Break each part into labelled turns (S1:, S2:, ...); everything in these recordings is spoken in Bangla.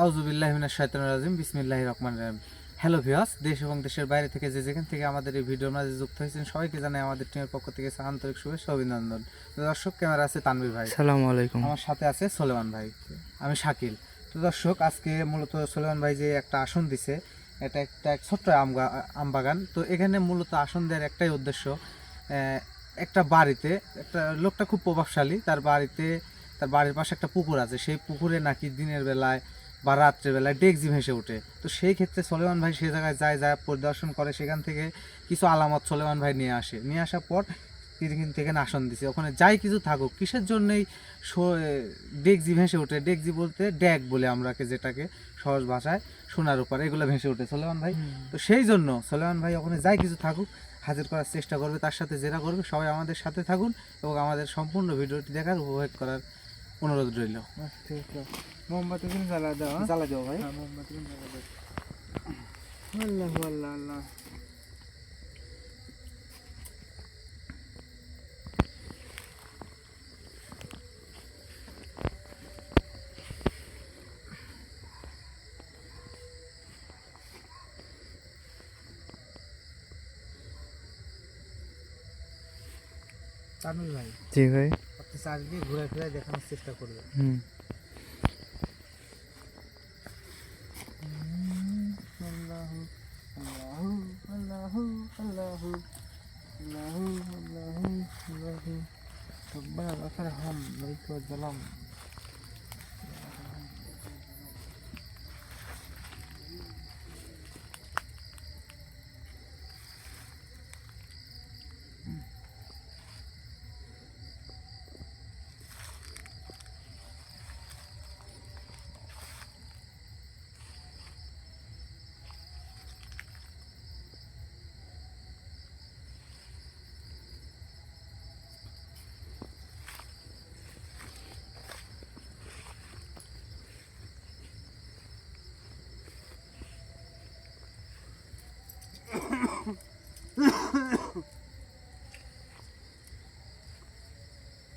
S1: আউযুবিল্লাহি মিনাশ শাইতানির রাজিম বিসমিল্লাহির রহমানির রহিম। হ্যালো ভিউয়ার্স, দেশ এবং দেশের বাইরে থেকে যে যেখান থেকে আমাদের এই ভিডিওর মাঝে যুক্ত হয়েছেন সবাইকে জানাই আমাদের টিমের পক্ষ থেকে আন্তরিক শুভেচ্ছা ও অভিনন্দন। তো দর্শক, ক্যামেরা আছে তানভীর ভাই,
S2: আসসালামু আলাইকুম।
S1: আমার সাথে আছে সোলেমান ভাই, আমি শাকিল। তো দর্শক, আজকে মূলত সোলেমান ভাই যে একটা আসন দিছে, এটা একটা ছোট্ট আম বাগান। তো এখানে মূলত আসন দেওয়ার একটাই উদ্দেশ্য, একটা বাড়িতে একটা লোকটা খুব প্রভাবশালী, তার বাড়ির পাশে একটা পুকুর আছে, সেই পুকুরে নাকি দিনের বেলায় বা রাত্রেবেলায় ডেকজি ভেসে ওঠে। তো সেই ক্ষেত্রে সোলেমান ভাই সে জায়গায় যায় পরিদর্শন করে, সেখান থেকে কিছু আলামত সোলেমান ভাই নিয়ে আসার পর তিনি কিন্তু এখানে আসন দিছে। ওখানে যাই কিছু থাকুক, কিসের জন্যই ডেকজি ভেসে ওঠে, ডেকজি বলতে ড্যাক বলে আমরাকে, যেটাকে সহজ ভাষায় সোনার উপর এগুলো ভেসে ওঠে সোলেমান ভাই। তো সেই জন্য সোলেমান ভাই ওখানে যাই কিছু থাকুক হাজির করার চেষ্টা করবে, তার সাথে যেটা করবে সবাই আমাদের সাথে থাকুন এবং আমাদের সম্পূর্ণ ভিডিওটি দেখার উপভোগ করার অনুরোধ রইল।
S2: ঠিক আছে, মোমবাতি কিন্তু জ্বালা দাও।
S1: জ্বালা দেবো ভাই।
S2: হ্যাঁ, মোমবাতি কিন্তু জ্বালা দাও। আল্লাহ আল্লাহ আল্লাহ।
S1: তানভীর ভাই,
S2: জি ভাই।
S1: আপনি চারিদিকে ঘুরে ফিরে দেখানোর চেষ্টা করবেন।
S2: আল্লাহু আল্লাহু আল্লাহু আল্লাহু আল্লাহু আল্লাহু আল্লাহু রব্বানা লাকাল হামদ ওয়া সালাম।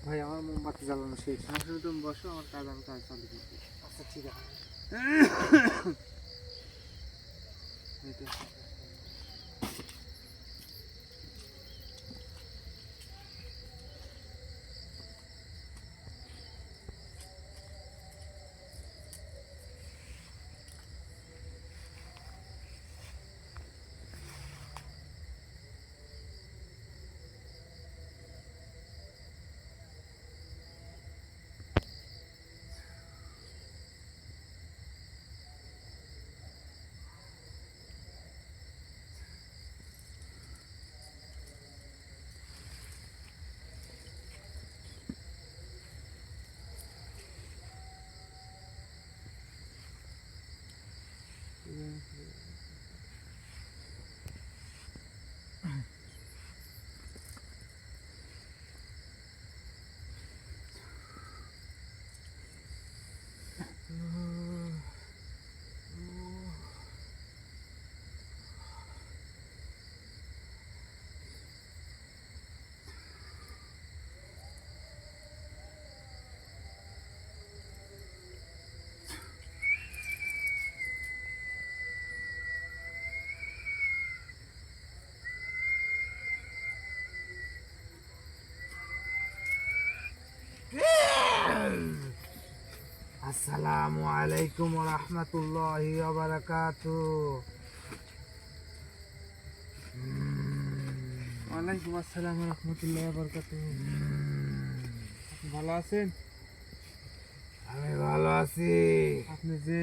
S1: ভাই, আমার মোমবাতি জ্বালানো শেষ।
S2: আসলে তুমি বসো, আমার কাজ আমি কাজ চালু করছি।
S1: আচ্ছা, ঠিক আছে। আসসালামু আলাইকুম ওয়া রাহমাতুল্লাহি ওয়া বারাকাতুহু।
S2: ওয়ালাইকুম আসসালাম ওয়া রাহমাতুল্লাহি ওয়া বারাকাতুহু। আপনি ভালো আছেন?
S1: আমি ভালো আছি।
S2: আপনি যে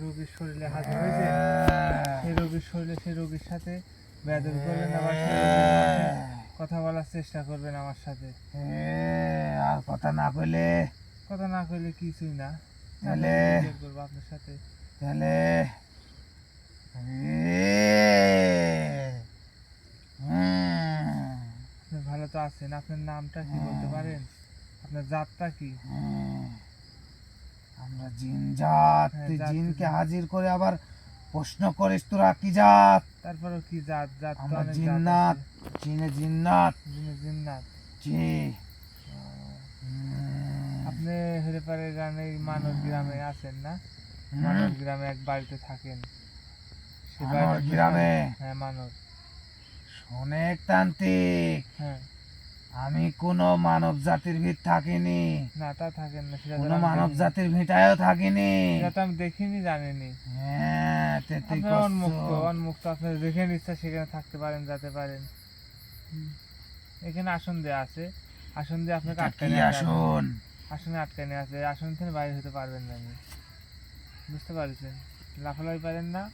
S2: রোগীর শরীরে হাজির হয়েছে, সেই রোগীর শরীরে সেই রোগীর সাথে বেয়াদবি করবেন, আবার সেই রোগীর সাথে কথা বলার চেষ্টা করবেন আমার সাথে।
S1: আর কথা না কইলে
S2: কথা না কইলে কিছুই না,
S1: তাহলে
S2: করবো আপনার সাথে।
S1: তাহলে
S2: আপনি ভালো তো আছেন? আপনার নামটা কি বলতে পারেন? আপনার জাতটা কি?
S1: আমরা জিন জাত।
S2: হ্যাঁ,
S1: তুই
S2: জাত
S1: জিনকে
S2: জিন।
S1: হাজির করে আবার প্রশ্ন করিস তোরা কি জাত?
S2: তারপরেও কি জাত? জাত তো
S1: আমরা
S2: অনেক জাত
S1: জিন্নাত,
S2: আছে।
S1: জিনে জিন্নাত।
S2: জিন্নাত।
S1: জি।
S2: আপনি হেরেপাড়ের গ্রামে মানব গ্রামে আছেন না? মানব গ্রামে এক বাড়িতে থাকেন। সে
S3: মানব
S2: বাড়িতে
S3: গ্রামে?
S2: হ্যাঁ মানব।
S3: শোনেক তান্ত্রিক,
S2: হ্যাঁ
S3: আমি কোনো মানব জাতির ভিত থাকিনি,
S2: না তা থাকেন না, সেটা তো
S3: কোনো
S2: আমি
S3: মানব
S2: দেখিনি।
S3: জাতির ভিটায়ও থাকিনি।
S2: সেটা তো আমি দেখিনি, জানিনি।
S3: হ্যাঁ, তে তুই
S2: আপনার
S3: করছো।
S2: উন্মুক্ত আপনার যেখানে ইচ্ছা সেখানে থাকতে পারেন, যেতে পারেন। এখানে আসন দেওয়া আছে, আসন দিয়ে আপনাকে
S3: এটা
S2: আটকায়
S3: কি
S2: নিয়ে আছে।
S3: আসুন?
S2: আসনে আটকায় নিয়ে আছে, আসন থেকে বাইরে হতে পারবেন না আপনি। বুঝতে পারছেন? লাফালাফি পারেন না,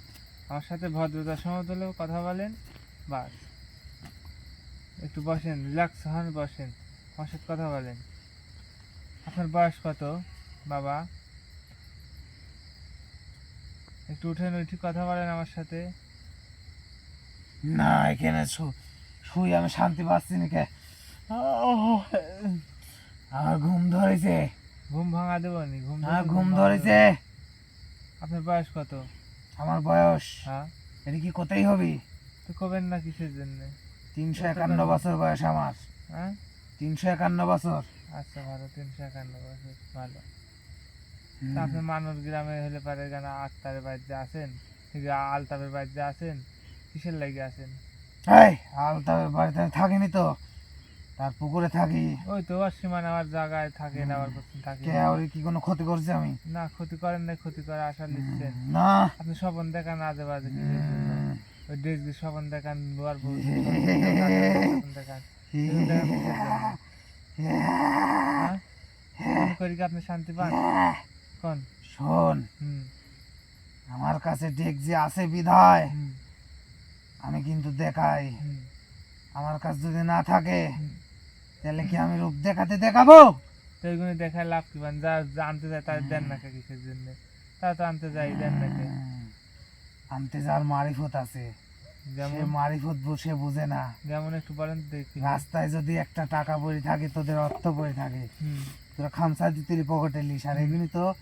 S2: আমার সাথে ভদ্রতার সমতুল্য কথা বলেন, বাস। একটু বসেন, রিল্যাক্স হন, বসেন, আমার সাথে কথা বলেন। আপনার বয়স কত বাবা? একটু উঠেন, উঠে কথা বলেন আমার সাথে।
S3: না, এখানে শুই আমি শান্তি পাচ্ছি না কে। আমার ঘুম ধরেছে,
S2: ঘুম ভাঙা দেবো নি?
S3: আমার ঘুম
S2: ভাঙা
S3: ধরেছে।
S2: দেবো নি। আপনার বয়স কত?
S3: আমার বয়স
S2: হ্যাঁ,
S3: এটা কি কোথায় হবে?
S2: তো কবেন না কিসের জন্য?
S3: 351 বছর বয়স আমার,
S2: হ্যাঁ
S3: 351 বছর।
S2: আচ্ছা, ভালো, 351 বছর, ভালো।
S3: হুম।
S2: তা আপনি মানুষ গ্রামে হলে পারে কেন আক্তারের বাড়িতে আছেন, ঠিক আলতাফের বাড়িতে আছেন, কিসের লাগে আছেন?
S3: এই আলতাফের বাড়িতে আমি থাকিনি তো, তার পুকুরে থাকি।
S2: ওই তো অসীমান আমার জায়গায় থাকেন, আবার করছেন থাকেন।
S3: কে ওর কি কোনো ক্ষতি করছে আমি?
S2: না, ক্ষতি করেন না, ক্ষতি করে আশা লিখছেন।
S3: না।
S2: আপনি স্বপন দেখান আজে বাজে কিসের জন্য? ওই ড্রেস দিয়ে স্বপন দেখান, লোয়ার স্বপন দেখান, এগুলো দেখান কিসের জন্য? হ্যাঁ, ফোন করি কি আপনি শান্তি পান? কোন?
S3: শোন,
S2: হুম
S3: আমার কাছে ডেক যে আছে বিধায়
S2: হুম
S3: আমি কিন্তু দেখাই।
S2: হুম
S3: আমার কাছে যদি না থাকে
S2: হুম।
S3: তাহলে কি আমি রূপ দেখাবো?
S2: তো এইগুলো দেখায় লাভ কি? মানে যা আনতে যায় তাদের দেন না কে কিসের জন্য? তারা তো আনতে যায়, দেন না কে?
S3: আনতে যার মারিফত আছে, সে
S2: যেমন
S3: মারিফত বসে বুঝে না।
S2: যেমন একটু বলেন তো দেখি।
S3: রাস্তায় যদি একটা টাকা পড়ে থাকে, তোদের অর্থ পড়ে থাকে,
S2: হুম
S3: তোরা খামসা দিতে পকেটে লিস, আর এগুলি তো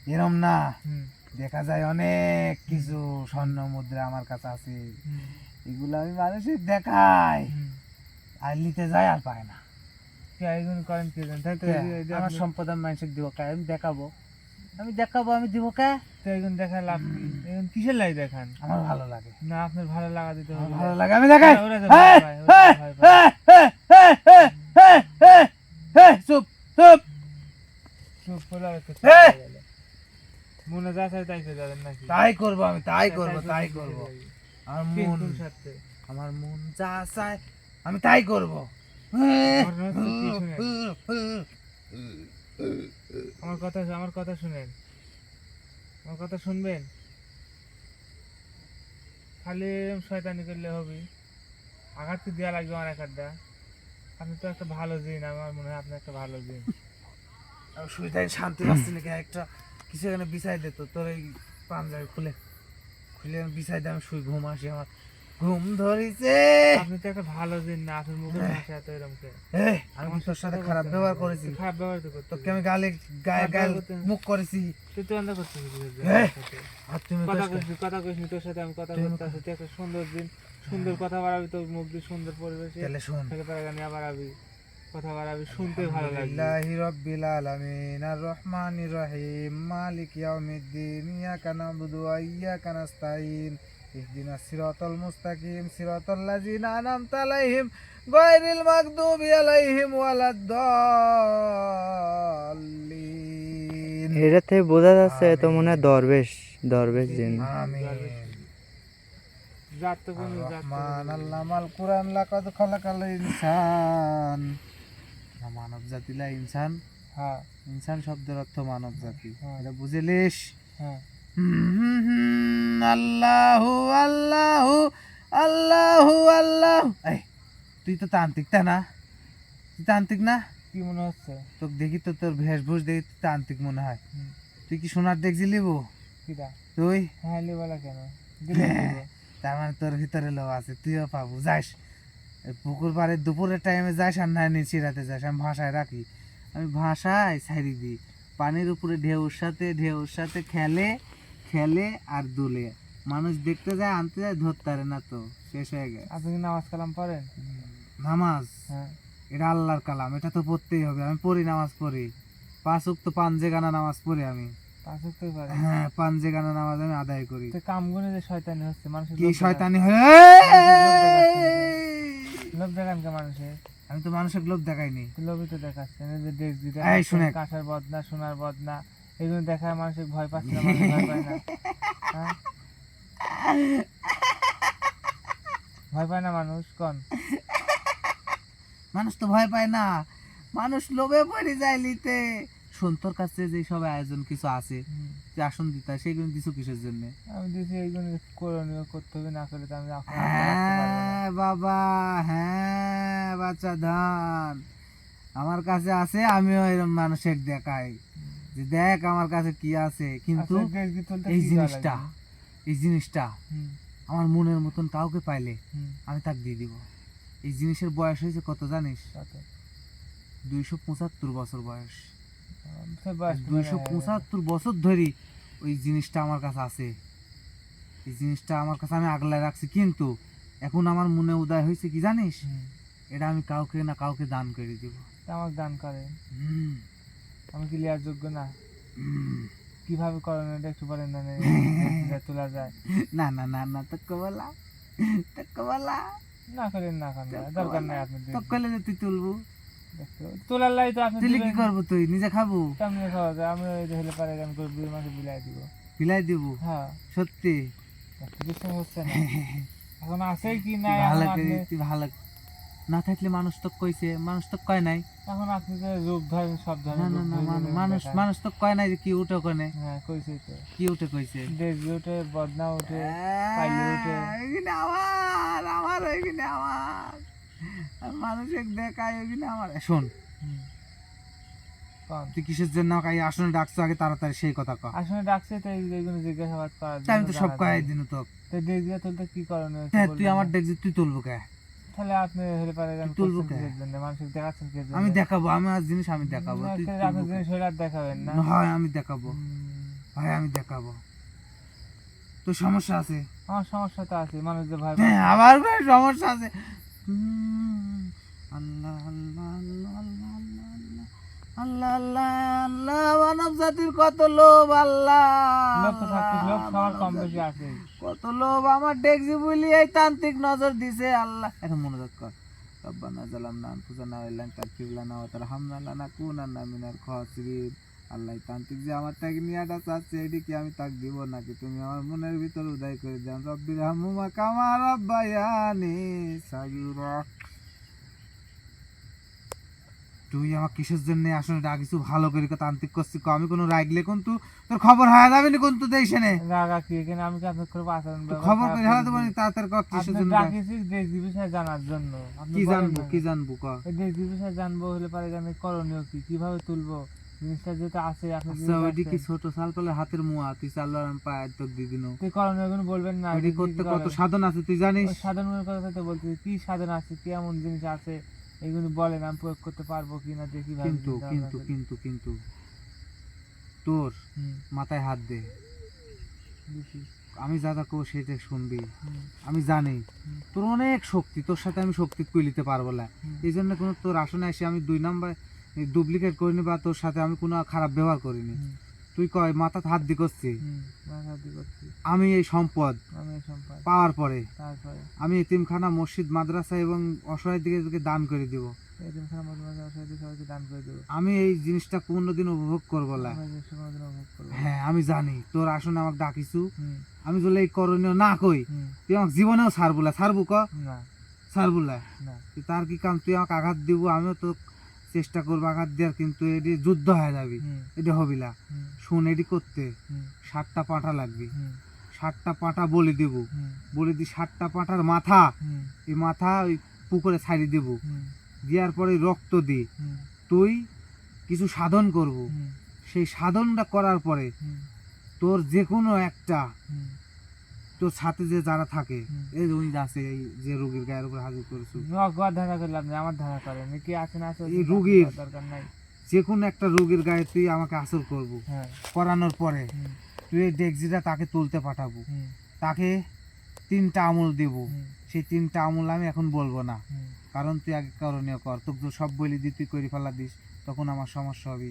S3: এরম না।
S2: হুম
S3: দেখা যায় অনেক কিছু স্বর্ণ মুদ্রা আমার কাছে আছে,
S2: হুম
S3: এগুলো আমি মানুষের দেখাই,
S2: হুম।
S3: আর নিতে যায় আর পায় না।
S2: কি এইগুলো করেন কি জানেন? তাই তো এই যে
S1: আমার
S2: আপনি-
S1: সম্পদ আমি মানুষের দিব কে? আমি দেখাবো, আমি দিব কে?
S2: তো এইগুলো দেখায় লাভ কি? এগুলো কিসের লাই দেখান?
S3: আমার ভালো লাগে,
S2: না, আপনার ভালো লাগা দিতে
S3: আমার
S2: হবে।
S3: ভালো লাগে, আমি দেখাই।
S2: ওরা তো
S3: এই,
S2: ভয় পায়, ওরা তো
S3: এই,
S2: ভয় পায়।
S3: এই, এই, এই, এই, এই, এই, চুপ চুপ।
S2: চুপ করে আর একটু
S3: এই!
S2: চুপ হয়ে গেলে। মনে যা চায় তাই করে যাবেন নাকি?
S3: তাই করবো, আমি তাই
S2: তাই
S3: করবো,
S2: করে
S3: তাই
S2: কিসের
S3: করবো।
S2: লাগে?
S3: আমার
S2: কি,
S3: মন,
S2: কোন স্বার্থে?
S3: আমার মন যা চায় আমি তাই করবো।
S2: ঘটনা হচ্ছে কি শুনেন? আমার কথা শুনেন, আমার কথা শুনবেন। খালি এরম শয়তানি করলে হবে? আঘাত তো দেওয়া লাগবে আমার একটা। আপনি তো একটা ভালো জিন, আমার মনে হয় আপনি একটা ভালো জিন।
S3: আমি শুয়ে তাই শান্তি পাচ্ছি নাকি, একটা কিছু এখানে বিছাই দে তো, তোর এই পাঞ্জাবি খুলে খুলে আমি বিছাই দে, আমি শুই, ঘুম আসি, আমার ঘুম ধরেছে।
S2: আপনি তো একটা ভালো জিন না, আপনার মুখের ভাষা এত এরকম কে?
S3: আমি কি তোর সাথে খারাপ ব্যবহার করেছি?
S2: খারাপ ব্যবহার তো করতে
S3: তোকে আমি গায়ে
S2: খারাপ
S3: গায়ে
S2: ব্যবহার করতে-
S3: মুখ করেছি?
S2: তুই তো অন্ধ করছিস
S3: এই! আর তুমি
S2: কথা
S3: কষ্ট-
S2: কইছিস, তোর সাথে আমি কথা
S3: তুমি-
S2: করতে আসি, তুই একটা সুন্দর দিন, সুন্দর কথা বাড়াবি, তোর মুখ দিয়ে সুন্দর পরিবেশে
S3: তাহলে শোন,
S2: ছেলে পাড়া গান বাড়াবি, কথা বাড়াবি, শুনতে ভালো লাগবে।
S3: আলহামদুলিল্লাহি রাব্বিল আলামিন আর রহমানির রহিম মালিক ইয়াউমিদ্দিন ইয়াকা নাবুদু ওয়া ইয়াকা নাস্তাইন ইহদিনাস সিরাতাল মুস্তাকিম সিরাতাল লাযিনা আনআমতা আলাইহিম গায়রিল মাগদুবি আলাইহিম ওয়ালাদ-দাল্লিন।
S4: এটাতে বোঝা যাচ্ছে তো মনে হয় দরবেশ জিন।
S3: আমিন।
S2: জাত তো কোনো জাত তো
S3: রহমান
S2: কোনো-
S3: আল্লামাল কুরআন লাকাদ খালাকাল ইনসান। মানব জাতিলা ইনসান,
S2: হ্যাঁ
S3: ইনসান শব্দের অর্থ মানব জাতি,
S2: হ্যাঁ।
S3: এটা বুঝেলিস?
S2: হ্যাঁ
S3: আল্লাহু আল্লাহু আল্লাহু আল্লাহু। এই, তুই তো তান্ত্রিক তাই না? তুই তান্ত্রিক না?
S2: কি মনে হচ্ছে?
S3: তোকে দেখি তো, তোর বেশভূষ দেখি তুই তান্ত্রিক মনে হয়।
S2: হুম।
S3: তুই কি সোনার দেখছি লিবু?
S2: কিটা?
S3: তুই
S2: হ্যাঁ লিবালা কেন? দিলে দিব।
S3: তার মানে তোর ভিতরে লোক আছে, তুইও পাবো। যাস এই পুকুর পাড়ে দুপুরের টাইমে যাস, আর না নিচে রাতে যাস, আমি ভাষায় রাখি, আমি ভাষায় ছাড়ি দিই। পানির উপরে ঢেউর সাথে খেলে খেলে আর দুলে, মানুষ দেখতে যায়, আনতে যায়, ধরতে পারে না, তো শেষ হয়ে গেছে।
S2: আপনি কি নামাজ কালাম পড়েন?
S3: নামাজ
S2: হ্যাঁ
S3: এটা আল্লাহর কালাম, এটা তো পড়তেই হবে। আমি পড়ি, নামাজ পড়ি, 5 ওয়াক্ত 5 জায়গানা নামাজ পড়ি আমি।
S2: পাঁচ ওয়াক্ত পারে।
S3: হ্যাঁ, পাঞ্জে গানা নামাজ আমি আদায় করি।
S2: তো কামগুনে যে শয়তানি হচ্ছে মানুষের
S3: কি
S2: লোভ দেখাচ্ছে।
S3: শয়তানি হয়ে
S2: লোভ দেখান কে মানুষের?
S3: আমি তো মানুষের লোভ দেখাইনি।
S2: তো লোভই তো দেখাচ্ছেন, এই যে ডেক্সি
S3: এই
S2: দেখাচ্ছেন,
S3: শুনে।
S2: কাঁসার বদনা, সোনার বদনা, এগুলো দেখায় মানুষের ভয় পাচ্ছে না, মানুষ ভয় পায় না। হ্যাঁ? ভয় পায় না মানুষ কোন?
S3: মানুষ তো ভয় পায় না, মানুষ লোভে পড়ে যায় নিতে। শোন, তোর কাছে যে সব আয়োজন কিছু আছে, যে আসন দিতে হয়, সেইগুলো কিছু কিসের জন্য?
S2: আমি দেখি এইগুলো করণীয় করতে হবে, না করে তো আমি আপনার হাতে রাখতে পারবো না।
S3: হ্যাঁ বাবা, হ্যাঁ বাচ্চা ধান, আমার কাছে আছে, আমিও এরকম মানুষের দেখাই যে দেখ আমার কাছে কি আছে। কিন্তু
S2: আচ্ছা, ডেক্সি তুলতে
S3: এই
S2: কি করা
S3: জিনিসটা,
S2: লাগবে?
S3: এই জিনিসটা
S2: হুম,
S3: আমার মনের মতন কাউকে পাইলে
S2: হুম,
S3: আমি তাকে দিয়ে দিব। এই জিনিসের বয়স হয়েছে কত জানিস?
S2: কত?
S3: 275 বছর বয়স।
S2: সে বয়স তো মনে হয়।
S3: 275 বছর ধরে ওই জিনিসটা আমার কাছে আছে। এই জিনিসটা আমার কাছে আমি আগলায় রাখছি, কিন্তু এখন আমার মনে উদয় হয়েছে কি জানিস?
S2: হুম,
S3: এটা আমি কাউকে না কাউকে দান করে দিব।
S2: তা আমাকে দান করে,
S3: হুম,
S2: আমি কি লিয়ার যোগ্য না?
S3: হুম।
S2: কিভাবে করণীয়টা একটু বলেন না, ডেক্সিটা তোলা যায়?
S3: না না না না, তোকে বলা, তোকে বলা,
S2: না করেন না, এখন দরকার নাই আপনার
S3: তোকে কইলে যে তুই তুলবো।
S2: তোলার লাই তো আপনি
S3: তুলে কি
S2: দিবেন,
S3: করবো? তুই নিজে খাবো?
S2: সামনে খাওয়া যায়, আমি ওই যে হলে পারে আমি করে 2 মাসে বিলাই দিব।
S3: বিলাই দিব?
S2: হ্যাঁ,
S3: সত্যি?
S2: একটু বিশ্বাস হচ্ছে না, এখন আছে কি
S3: তুই
S2: নাই
S3: ভালো
S2: এখন
S3: করে,
S2: আপনি,
S3: তুই ভালো না থাকলে মানুষ তো কইছে, মানুষ তো কয় নাই।
S2: এখন আপনি যে রূপ ধরেন সব
S3: না
S2: ধরেন,
S3: না না, মানুষ মানুষ তো কয় নাই যে কি উঠে কোনে,
S2: হ্যাঁ কইছে তো,
S3: কি উঠে কইছে।
S2: ডেক্সি উঠে, বদনা উঠে, পাইলে উঠে।
S3: ওইখানে আমার আমার ওইখানে আমার মানুষের দেখায় ওইখানে আমার। শোন,
S2: হুম। কোন?
S3: তুই কিসের জন্য আমাকে এই আসনে ডাকছো? আগে তাড়াতাড়ি সেই কথা কর।
S2: আসলে ডাকছে তো এইগুলো জিজ্ঞাসাবাদ করার
S3: তা আমি তো সব
S2: জানার
S3: কয়াই
S2: জন্য।
S3: দিন তো।
S2: তো ডেক্সিটা তুলতে কি করণীয় হচ্ছে
S3: হ্যাঁ, তুই
S2: বলবেন
S3: আমার
S2: না?
S3: দেখছি, তুই তুলবো কে?
S2: তাহলে আপনি হলে পারে আমি
S3: তুলবো
S2: করছেন
S3: কে?
S2: কিসের জন্য, মানুষকে দেখাচ্ছেন কিসের জন্য?
S3: আমি দেখাবো, আমার জিনিস আমি দেখাবো, তুই
S2: না,
S3: তুলবো
S2: আপনি
S3: কে?
S2: জিনিস হলে আর দেখাবেন না।
S3: হয় আমি দেখাবো,
S2: হুম,
S3: হয় আমি দেখাবো। তোর সমস্যা আছে?
S2: আমার সমস্যা তো আছে, মানুষ যে ভয়
S3: হ্যাঁ,
S2: পায়।
S3: আমার কোনো সমস্যা আছে। আল্লাহ আল্লাহ আল্লাহ আল্লাহ আল্লাহ আল্লাহ আল্লাহ, মানব জাতির কত লোভ আল্লাহ।
S2: লোভ তো থাকতে, লোভ সবার কম বেশি আছে।
S3: কত লোভ আমার ডেকজি বলি এই তান্ত্রিক নজর দিছে আল্লাহ। এখন মনোযোগ কর। রব্বানা জালামনা আনফুসানা ওয়া ইল্লাম তাগফির লানা ওয়া তারহামনা লানাকুনান্না মিনাল খাসিরিন। আল্লাহ, তান্ত্রিক যে আমার তাকে নিয়াটা চাচ্ছে, এটি কি আমি তাক দিব নাকি? তুমি আমার মনের ভিতর উদয় করে দেন। রব্বির হামহুমা কামা রাব্বায়ানি সাগীরা। তুই আমার কিসের জন্য আসলে ডাকিস? ভালো করে তান্ত্রিক করছি, আমি কোনো রাগলে কিন্তু তোর খবর হয়ে যাবে না, কিন্তু দেইছে নে
S2: রাগা কি এখানে, আমি কি আপনার করে আচরণ ব্যবহার
S3: খবর
S2: খারাপ
S3: করে হারাতে
S2: করেছি?
S3: পারি তাড়াতাড়ি ক, কিসের
S2: আপনি
S3: জন্য
S2: ডাকিয়েছি ডেক্সি বিষয়ে জানার জন্য। আপনি
S3: কি
S2: বলেন
S3: জানবো,
S2: না।
S3: কি জানবো ক?
S2: এই ডেক্সি বিষয়ে জানবো হলে পারে আমি করণীয় কি, কিভাবে তুলবো জিনিসটা যেটা আছে আপনি
S3: আচ্ছা, ওইটি কি ছোট সাল পেলে হাতের মুয়া, তুই চাল্লার আমি পায়ের তোক দিয়ে দিন।
S2: করণীয় গুলো বলবেন না?
S3: ওইটি
S2: কি
S3: করতে
S2: কি
S3: কত
S2: করা-
S3: সাধন আছে তুই জানিস?
S2: ওই সাধারণের কথা তো বলতে, কি সাধন আছে, কি এমন জিনিস আছে এগুলো বলেন, আমি প্রয়োগ করতে পারবো কিনা দেখি। ভাবে
S3: কিন্তু
S2: চিন্তা ভাবনা
S3: কিন্তু
S2: করি।
S3: কিন্তু কিন্তু তোর
S2: হুম,
S3: মাথায় হাত দে,
S2: দেখি।
S3: আমি যা যা করবো সেটা শুনবি।
S2: হুম,
S3: আমি জানি
S2: হুম।
S3: তোর অনেক শক্তি, তোর সাথে আমি শক্তি কইলিতে পারবো না।
S2: হুম।
S3: এই জন্য কোনো তোর আসনে এসে আমি 2 নাম্বার ডুপ্লিকেট করিনি বা তোর সাথে আমি কোনো খারাপ ব্যবহার করিনি।
S2: হুম,
S3: তুই কয় মাথাতে হাত দি করছি,
S2: হুম, মাথা দিয়ে করছি।
S3: আমি এই সম্পদ
S2: আমি এই সম্পদ
S3: পাওয়ার পরে
S2: তারপরে
S3: আমি এতিমখানা, মসজিদ, মাদ্রাসা এবং অসহায় দিকে দান করে দিব।
S2: এতিমখানা মধ্যে সবাইকে দান করে দেবো।
S3: আমি এই জিনিসটা কোনোদিন উপভোগ করবো না।
S2: আমরা যে কোনোদিন উপভোগ করবো।
S3: হ্যাঁ, আমি জানি তোর আসনে আমাকে ডাকিছু,
S2: হুম,
S3: আমি যদি এই করণীয় না কই
S2: হুম,
S3: তুই আমাকে জীবনেও ছাড়বো না। ছাড়বো ক?
S2: না,
S3: ছাড়বো না।
S2: না,
S3: তুই তার কি কাম? তুই আমাকে আঘাত দিব, আমিও তো চেষ্টা করবো আঘাত দেওয়ার, কিন্তু এটি যুদ্ধ হয়ে যাবি,
S2: হুম,
S3: এটি হবি না।
S2: হুম,
S3: শুন, এটি করতে
S2: হুম,
S3: 7টা পাঁঠা লাগবে।
S2: হুম,
S3: 7টা পাঁঠা বলে দিব,
S2: হুম,
S3: বলে দি 7টা পাঁঠার মাথা,
S2: হুম,
S3: এই মাথা ওই পুকুরে ছাড়ি দিব।
S2: হুম,
S3: দেওয়ার পরে রক্ত দি
S2: হুম,
S3: তুই কিছু সাধন করব।
S2: হুম,
S3: সেই সাধনটা করার পরে
S2: হুম,
S3: তোর যে কোনো একটা,
S2: হুম,
S3: তোর সাথে যে যারা থাকে,
S2: হুম।
S3: এই যে উনি আছে, এই যে রোগীর গায়ের উপর হাজির করেছো,
S2: গোয়ার ধারা করলে আপনি আমার ধারা করেন, কি আছে না আছে
S3: এই রুগীর
S2: দরকার নাই।
S3: যে কোনো একটা রোগীর গায়ে তুই আমাকে আসর করব।
S2: হ্যাঁ,
S3: করানোর পরে
S2: হুম,
S3: তুই এই ডেক্সিটা তাকে তুলতে পাঠাবো,
S2: হুম,
S3: তাকে 3টা আমল দেব।
S2: হুম,
S3: সেই 3টা আমল আমি এখন বলবো না,
S2: হুম,
S3: কারণ তুই আগে করণীয় কর। তোকে তো সব বলি দি, তুই করে ফেলা দিস, তখন আমার সমস্যা হবে।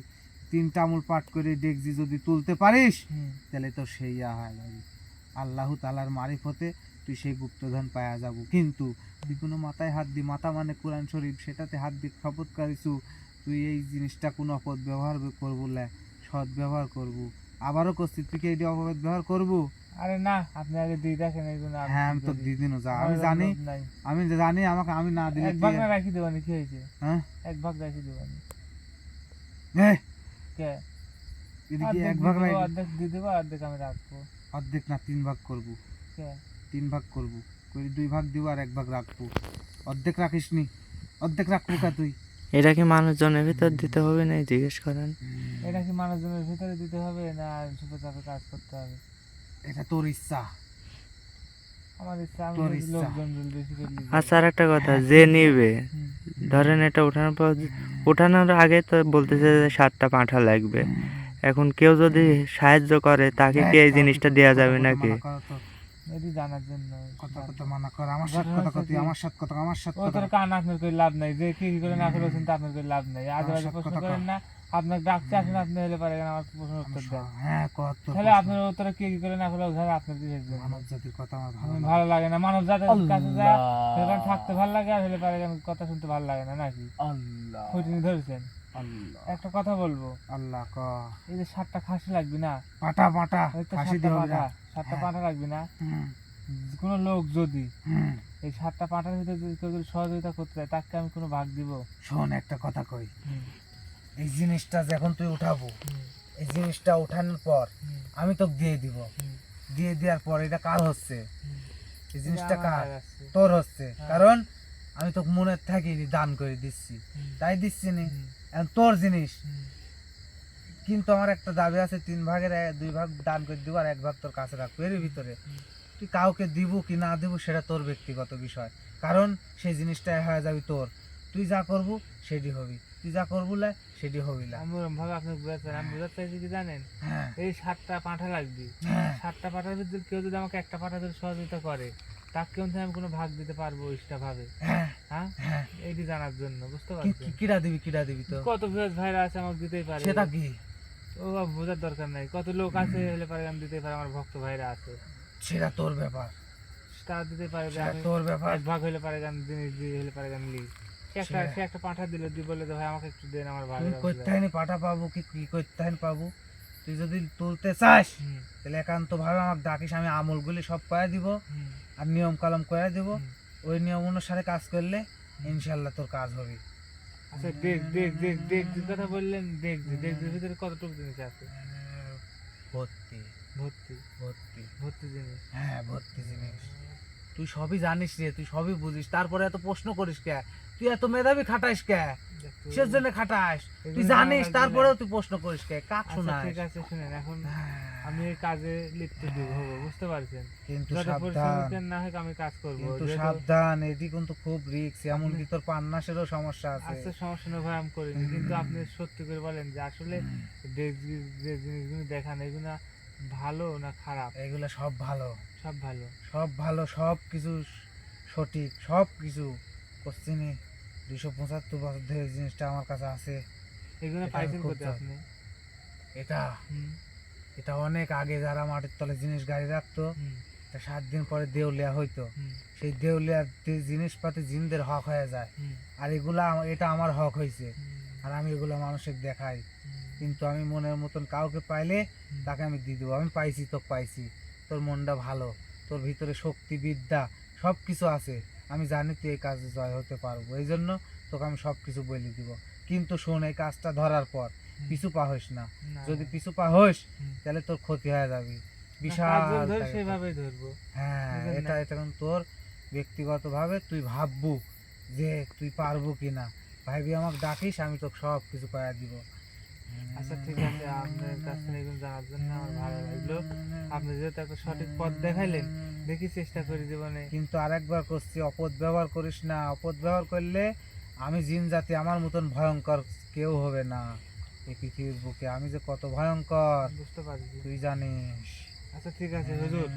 S3: তিনটা আমুল পাঠ করে ডেকজি যদি তুলতে পারিস
S2: হুম।
S3: তাহলে তো সেই হয় যাবে আল্লাহ তালার মারিফতে তুই সেই গুপ্তধন পাওয়া যাব। কিন্তু তুই কোনো মাথায় হাত দি, মাথা মানে কোরআন শরীফ, সেটাতে হাত দি শপথ করিছু তুই এই জিনিসটা কোনো অপদ ব্যবহার করবো না, সৎ ব্যবহার করবো। আবারও করছিস, তুই কি এই অপদ ব্যবহার করবো?
S2: আরে না, আপনি আগে দিয়ে দেখেন এইগুলো।
S3: হ্যাঁ আমি তো দিদিনও যা, আমি জানি, আমি জানি আমাকে আমি না দিলে
S2: এক ভাগ না রাখি দেবানি, কি হয়েছে?
S3: হ্যাঁ
S2: এক ভাগ রাখি দেবানি।
S3: এই,
S2: কে?
S3: এদিকে
S2: অর্ধেক
S3: এক ভাগ
S2: দিয়ে দেবো,
S3: রাখবি?
S2: অর্ধেক দিয়ে দেবো, অর্ধেক আমি রাখবো।
S3: অর্ধেক না 3 ভাগ করবো,
S2: কে?
S3: 3 ভাগ করবো, করে 2 ভাগ দিব আর 1 ভাগ রাখবো। অর্ধেক রাখিস নি, অর্ধেক রাখবো কা তুই?
S4: এটা কি মানুষজনের ভিতর দিতে হবে না জিজ্ঞেস করেন?
S2: এটা কি মানুষজনের ভিতরে দিতে হবে না সুপে চাপে কাজ করতে হবে?
S3: এটা তোর ইচ্ছা।
S2: আমার ইচ্ছা, আমি
S3: তোর
S2: যদি
S3: ইচ্ছা।
S2: লোকজন যদি বেশি করে নিই।
S4: আচ্ছা আর একটা কথা, যে নিবে ধরেন এটা ওঠানোর পর, ওঠানোর আগে তো বলতেছে যে 7টা পাঁঠা লাগবে। এখন কেউ যদি সাহায্য করে তাকে কি এই জিনিসটা দেওয়া যাবে নাকি?
S2: এটি জানার জন্য।
S3: কথা কথা মানা কর, আমার সাথে কথা কর, তুই আমার সাথে কথা কর, আমার সাথে
S2: ও
S3: কথা
S2: তোর
S3: কর।
S2: কান আপনার করে লাভ নাই, যে কি করে না করে ওছেন তা আপনার করে লাভ নাই। আজ বাজে
S3: সব
S2: প্রশ্ন
S3: কথা
S2: করেন
S3: কর।
S2: না, আপনার ডাকতে আসেন, আপনি হলে পারে আমার প্রশ্ন উত্তর দেন।
S3: হ্যাঁ কর তোর
S2: তাহলে
S3: প্রশ্ন।
S2: আপনার উত্তরে কি করে না করে ওখানে আপনার কিসের জন্য?
S3: মানব জাতির কথা আমার ভালো লাগে।
S2: ভালো লাগে না, মানব জাতের কাছে যা সেখানে থাকতে ভালো লাগে, আর হলে পারে কথা শুনতে ভালো লাগে না নাকি?
S3: আল্লাহ
S2: খুঁটিনি ধরেছেন।
S3: আল্লাহ
S2: একটা কথা বলবো,
S3: আল্লাহ ক
S2: এই যে 7টা খাসি লাগবে না,
S3: পাটা পাটা
S2: ওই তো
S3: ফাঁসি
S2: 7টা
S3: দিয়ে হবে
S2: পাঁঠা,
S3: না।
S2: 7টা পাঁঠা লাগবে না।
S3: হুম,
S2: কোনো লোক যদি
S3: হুম।
S2: এই 7টা পাঁঠার ভিতরে যদি কেউ যদি সহযোগিতা করতে চায়, তাকে আমি কোনো ভাগ দিব?
S3: শোন একটা কথা কই,
S2: হুম,
S3: এই জিনিসটা যখন তুই উঠাবো,
S2: হুম,
S3: এই জিনিসটা উঠানোর পর
S2: হুম,
S3: আমি তোকে দিয়ে দিব,
S2: হুম,
S3: দিয়ে দেওয়ার পর এটা কার হচ্ছে?
S2: হুম।
S3: এই জিনিসটা
S2: আমার
S3: কার?
S2: হয়ে যাচ্ছে।
S3: তোর হচ্ছে।
S2: হ্যাঁ।
S3: কারণ আমি তোকে মনের থাকি দান করে দিচ্ছি,
S2: হুম,
S3: তাই দিচ্ছি নি।
S2: হুম,
S3: এখন তোর জিনিস,
S2: হুম।
S3: কিন্তু আমার একটা দাবি আছে, 3 ভাগের 2 ভাগ দান করে দিব আর 1 ভাগ তোর কাছে রাখবো। এর ভিতরে তুই কাউকে দিব কি না দিব সেটা তোর ব্যক্তিগত বিষয়, কারণ সেই জিনিসটা হয়ে যাবি তোর। তুই যা করবো সেটি হবি, তুই যা করবো না সেটি হবি না।
S2: আমি ওরম ভাবে আপনাকে বোঝাচ্ছি, আমি বোঝাতে চাইছি কি জানেন,
S3: হ্যাঁ
S2: এই 7টা পাঁঠা লাগবে,
S3: হ্যাঁ
S2: 7টা পাঁঠার ভিতরে কেউ যদি আমাকে একটা পাঁঠা যদি সহযোগিতা করে, তাকে কিন্তু আমি কোনো ভাগ দিতে পারবো ইচ্ছা ভাবে?
S3: হ্যাঁ
S2: হ্যাঁ,
S3: হ্যাঁ।
S2: এইটি জানার জন্য, বুঝতে
S3: কি-
S2: পারছেন?
S3: কি- কিরা দিবি, কিরা দিবি তো?
S2: কত ভাইরা আছে আমাকে দিতেই পারে,
S3: সেটা কি?
S2: ও বাবা, বোঝার দরকার নাই। কত লোক আছে হলে পারে আমি দিতেই পারে, আমার ভক্ত ভাইরা আছে,
S3: সেটা তোর ব্যাপার,
S2: তারা দিতে পারে যে
S3: সেটা
S2: আমি
S3: তোর ব্যাপার।
S2: 1 ভাগ হলে পারে আমি জিনিস দিয়ে হলে পারে আমি লিই।
S3: সেটা-
S2: সে একটা পাঁঠা দিল, দিয়ে বলে যে ভাই আমাকে একটু দেন, আমার ভালো
S3: তুই
S2: লাগবে।
S3: কোথায় পাঠা পাবো, কি কি কোথায় পাবো? তুই যদি তুলতে চাস
S2: হুম,
S3: তাহলে একান্ত ভাবে আমাকে ডাকিস, আমি আমলগুলি সব করে দিব
S2: হুম,
S3: আর নিয়ম কালাম করে দিব।
S2: হুম।
S3: ওই নিয়ম অনুসারে কাজ করলে ইনশাল্লাহ তোর কাজ হবে।
S2: আচ্ছা, ডেকজির কথা বললেন, ডেকজির ভিতরে কতটুকু জিনিস আছে?
S3: ভর্তি
S2: ভর্তি,
S3: ভর্তি,
S2: ভর্তি জিনিস।
S3: হ্যাঁ ভর্তি জিনিস। তুই সবই জানিস রে, তুই সবই বুঝিস, তারপরে এত প্রশ্ন করিস কে? তুই এত মেধাবী খাটাইস কে? কিসের জন্য খাটাস? তুই
S2: এগুলো
S3: জানিস
S2: জানার
S3: তারপরেও
S2: জন্য-
S3: তুই প্রশ্ন করিস কে? কাক
S2: আচ্ছা,
S3: শোনাস?
S2: ঠিক আছে, শুনেন, এখন
S3: হ্যাঁ,
S2: আমি এই কাজে লিপ্ত হবো, বুঝতে পারছেন?
S3: কিন্তু
S2: যত
S3: সাবধান,
S2: পরিশ্রমিকের না হোক আমি কাজ করবো।
S3: কিন্তু
S2: যেহেতু-
S3: সাবধান, এটি কিন্তু খুব রিস্ক, এমনকি তোর পান্নাসেরও সমস্যা আছে।
S2: আচ্ছা, সমস্যা নেই ভাই, আমি করিনি, কিন্তু আপনি সত্যি করে বলেন যে আসলে যে জিনিসগুলো দেখান এগুলো ভালো না খারাপ?
S3: এগুলো সব ভালো,
S2: সব ভালো।
S3: সব ভালো, সব কিছু সঠিক, সব কিছু পশ্চিমে 275 বছর ধরে এই জিনিসটা আমার কাছে আছে।
S2: এগুলো
S3: এটা
S2: পাইছেন
S3: খুব
S2: কোথায়
S3: ভালো।
S2: আপনি?
S3: এটা
S2: হুম,
S3: এটা অনেক আগে যারা মাটির তলে জিনিস গাড়ি রাখতো,
S2: হুম,
S3: তা 7 দিন পরে দেউলিয়া হইতো।
S2: হুম,
S3: সেই দেউলিয়ার জিনিসপাতি জিনদের হক হয়ে যায়,
S2: হুম,
S3: আর এগুলা এটা আমার হক হয়েছে,
S2: হুম,
S3: আর আমি এগুলো মানুষের দেখাই।
S2: হুম,
S3: কিন্তু আমি মনের মতন কাউকে পাইলে
S2: হুম।
S3: তাকে আমি দিয়ে দেবো। আমি পাইছি, তোকে পাইছি, তোর মনটা ভালো, তোর ভিতরে শক্তি বিদ্যা সব কিছু আছে, আমি জানি তুই এই কাজে জয় হতে পারবো, এই জন্য তোকে আমি সব কিছু বলে দিব। কিন্তু শোন, এই কাজটা ধরার পর পিছু পা হইস না।
S2: না,
S3: যদি পিছু পা হইস
S2: হুম।
S3: তাহলে তোর ক্ষতি হয়ে যাবে
S2: না,
S3: বিশাল
S2: কাজ যদি ধরি
S3: টাকা।
S2: সেভাবেই ধরবো।
S3: হ্যাঁ,
S2: বুঝলেন
S3: এটা
S2: না?
S3: এটা এখন তোর ব্যক্তিগতভাবে তুই ভাববু যে তুই পারবো কিনা। ভাইবি আমাকে ডাকিস, আমি তোকে সব কিছু পাইয়া দিব।
S2: আচ্ছা, ঠিক আছে, আপনার কাছ থেকে এগুলো জানার জন্য আমার ভালো লাগলো। আপনি যেহেতু একটা সঠিক পথ দেখাইলেন, দেখি চেষ্টা করি জীবনে।
S3: কিন্তু আরেকবার করছি, অপদ ব্যবহার করিস না। অপদ ব্যবহার করলে আমি জিন জাতি আমার মতন ভয়ঙ্কর কেউ হবে না এই পৃথিবীর বুকে। আমি যে কত ভয়ঙ্কর
S2: বুঝতে পারছি।
S3: তুই জানিস।
S2: আচ্ছা, ঠিক আছে হুজুর,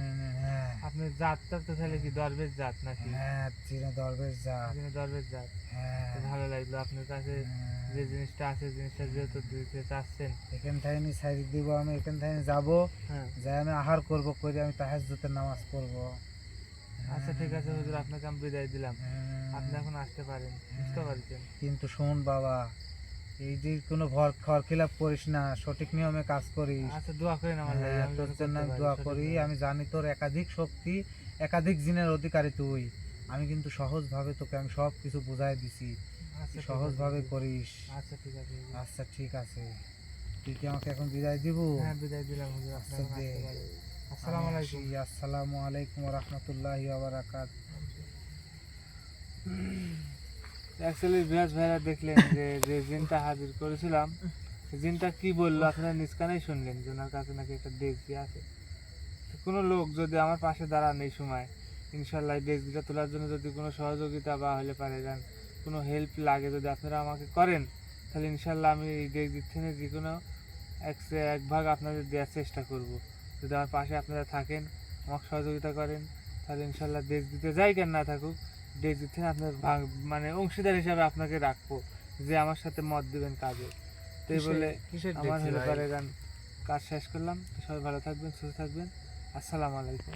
S3: হ্যাঁ
S2: আপনি জাতটা তো তাহলে কি দরবেশ জাত নাকি?
S3: হ্যাঁ, চিনে দরবেশ যা।
S2: আপনি দরবেশ জাত,
S3: হ্যাঁ
S2: তো ভালো লাগলো আপনার কাছে যে জিনিসটা আছে জিনিসটা যেহেতু দিতে চাচ্ছেন।
S3: এখান থেকে আমি সাইড দিব, আমি এখান থেকে যাব,
S2: হ্যাঁ
S3: যাই আমি আহার করব, করে আমি তাহাজ্জুদের নামাজ পড়ব।
S2: আচ্ছা ঠিক আছে হুজুর, আপনাকে আমি বিদায় দিলাম, আপনি এখন আসতে পারেন। বুঝতে পারছেন?
S3: কিন্তু শোন বাবা, এই যে কোনো ভর খর খিলাপ করিস না, সঠিক নিয়মে কাজ করিস।
S2: আচ্ছা দোয়া করেন আমার লাগি,
S3: হ্যাঁ,
S2: আমি
S3: তোর
S2: যেন
S3: জন্য
S2: করতে
S3: আমি
S2: পারি
S3: দোয়া
S2: সঠিক
S3: করি।
S2: নিয়মে।
S3: আমি জানি তোর একাধিক শক্তি, একাধিক জিনের অধিকারী তুই। আমি কিন্তু সহজভাবে তোকে আমি সব কিছু বুঝাই দিছি,
S2: আচ্ছা ঠিক আছে
S3: সহজভাবে
S2: হুজুর।
S3: করিস।
S2: আচ্ছা ঠিক আছে হুজুর।
S3: আচ্ছা ঠিক আছে, তুই কি আমাকে এখন বিদায় দিব?
S2: হ্যাঁ বিদায় দিলাম হুজুর, আপনি
S3: আচ্ছা
S2: এখন
S3: দে।
S2: আসতে পারেন। আসসালামু আলাইকুম।
S3: আসসালামু আলাইকুম ওয়া রাহমাতুল্লাহি ওয়া বারাকাতুহু।
S2: অ্যাকচুয়ালি বিয়াস ভাইরা দেখলেন যে যে জিনটা হাজির করেছিলাম, সেই জিনটা কি বললো আপনারা নিজ কানেই শুনলেন যে ওনার কাছে নাকি একটা ডেক্সি আছে। তো কোনো লোক যদি আমার পাশে দাঁড়ান এই সময়, ইনশাল্লাহ এই ডেক্সিটা তোলার জন্য যদি কোনো সহযোগিতা বা হলে পারে যান, কোনো হেল্প লাগে যদি আপনারা আমাকে করেন, তাহলে ইনশাল্লাহ আমি এই ডেক্সির থেকে যে কোনো এক ভাগ আপনাদের দেওয়ার চেষ্টা করব। যদি আমার পাশে আপনারা থাকেন, আমাকে সহযোগিতা করেন, তাহলে ইনশাল্লাহ ডেক্স দিতে যাই কেন না থাকুক, ডেক্স দিতে আপনার মানে অংশীদার হিসাবে আপনাকে রাখবো, যে আমার সাথে মত দিবেন কাজে। তো এই বলে
S1: কিসের
S2: আমার
S1: দেখছি ভাই?
S2: হেল্পারের কাজ শেষ করলাম। তো সবাই ভালো থাকবেন, সুস্থ থাকবেন। আসসালামু আলাইকুম।